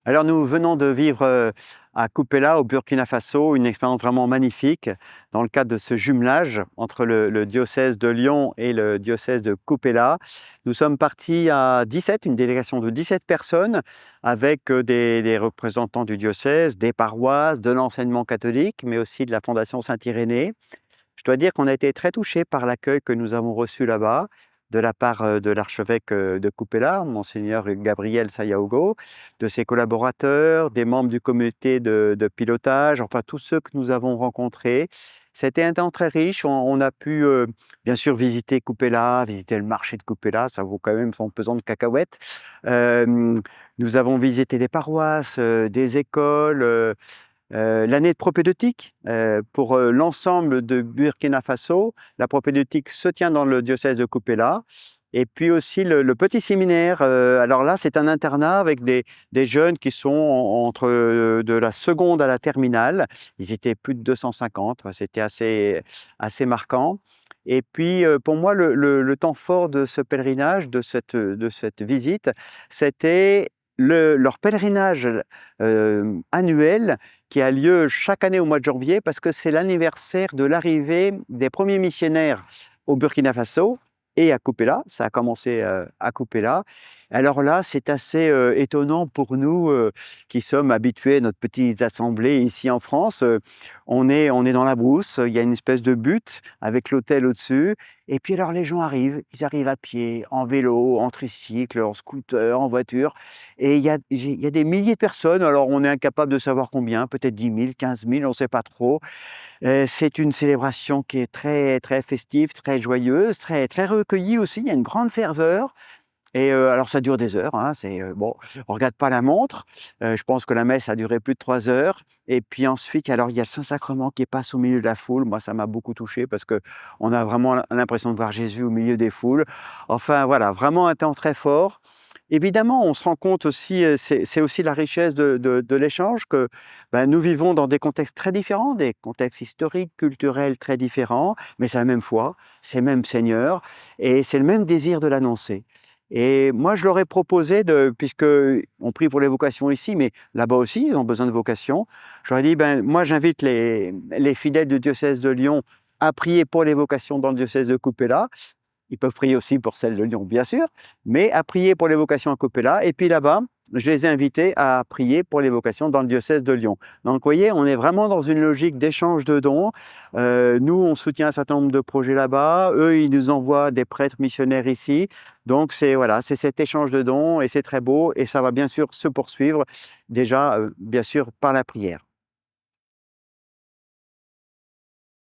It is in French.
Alors nous venons de vivre à Kupela, au Burkina Faso, une expérience vraiment magnifique dans le cadre de ce jumelage entre le diocèse de Lyon et le diocèse de Kupela. Nous sommes partis à 17, une délégation de 17 personnes avec des représentants du diocèse, des paroisses, de l'enseignement catholique, mais aussi de la Fondation Saint-Irénée. Je dois dire qu'on a été très touchés par l'accueil que nous avons reçu là-bas, de la part de l'archevêque de Kupela, Monseigneur Gabriel Sayaogo, de ses collaborateurs, des membres du comité de pilotage, enfin tous ceux que nous avons rencontrés. C'était un temps très riche. On a pu bien sûr visiter Kupela, visiter le marché de Kupela, ça vaut quand même son pesant de cacahuètes. Euh, Nous avons visité des paroisses, des écoles. L'année de propédeutique pour l'ensemble de Burkina Faso. La propédeutique se tient dans le diocèse de Kupela. Et puis aussi le petit séminaire. Alors là, c'est un internat avec des jeunes qui sont entre de la seconde à la terminale. Ils étaient plus de 250. Enfin, c'était assez marquant. Et puis, pour moi, le temps fort de ce pèlerinage, de cette visite, c'était leur pèlerinage annuel qui a lieu chaque année au mois de janvier parce que c'est l'anniversaire de l'arrivée des premiers missionnaires au Burkina Faso et à Kupela. Ça a commencé à Kupela. Alors là, c'est assez étonnant pour nous qui sommes habitués à notre petite assemblée ici en France. On est dans la brousse, il y a une espèce de butte avec l'hôtel au-dessus. Et puis alors les gens arrivent, ils arrivent à pied, en vélo, en tricycle, en scooter, en voiture. Et il y a des milliers de personnes, alors on est incapable de savoir combien, peut-être 10 000, 15 000, on ne sait pas trop. C'est une célébration qui est très, très festive, très joyeuse, très, très recueillie aussi, il y a une grande ferveur. Et alors ça dure des heures, hein, bon, on regarde pas la montre. Je pense que la messe a duré plus de 3 heures. Et puis ensuite, alors il y a le Saint-Sacrement qui passe au milieu de la foule. Moi, ça m'a beaucoup touché parce qu'on a vraiment l'impression de voir Jésus au milieu des foules. Enfin voilà, vraiment un temps très fort. Évidemment, on se rend compte aussi, c'est aussi la richesse de l'échange que nous vivons dans des contextes très différents, des contextes historiques, culturels très différents, mais c'est la même foi, c'est le même Seigneur et c'est le même désir de l'annoncer. Et moi, je leur ai proposé, puisqu'on prie pour les vocations ici, mais là-bas aussi, ils ont besoin de vocations. Je leur ai dit, moi, j'invite les fidèles du diocèse de Lyon à prier pour les vocations dans le diocèse de Kupela. Ils peuvent prier aussi pour celle de Lyon, bien sûr, mais à prier pour les vocations à Kupela. Et puis là-bas, je les ai invités à prier pour les vocations dans le diocèse de Lyon. Donc, vous voyez, on est vraiment dans une logique d'échange de dons. Nous, on soutient un certain nombre de projets là-bas. Eux, ils nous envoient des prêtres missionnaires ici. Donc, c'est cet échange de dons et c'est très beau. Et ça va bien sûr se poursuivre, déjà, bien sûr, par la prière.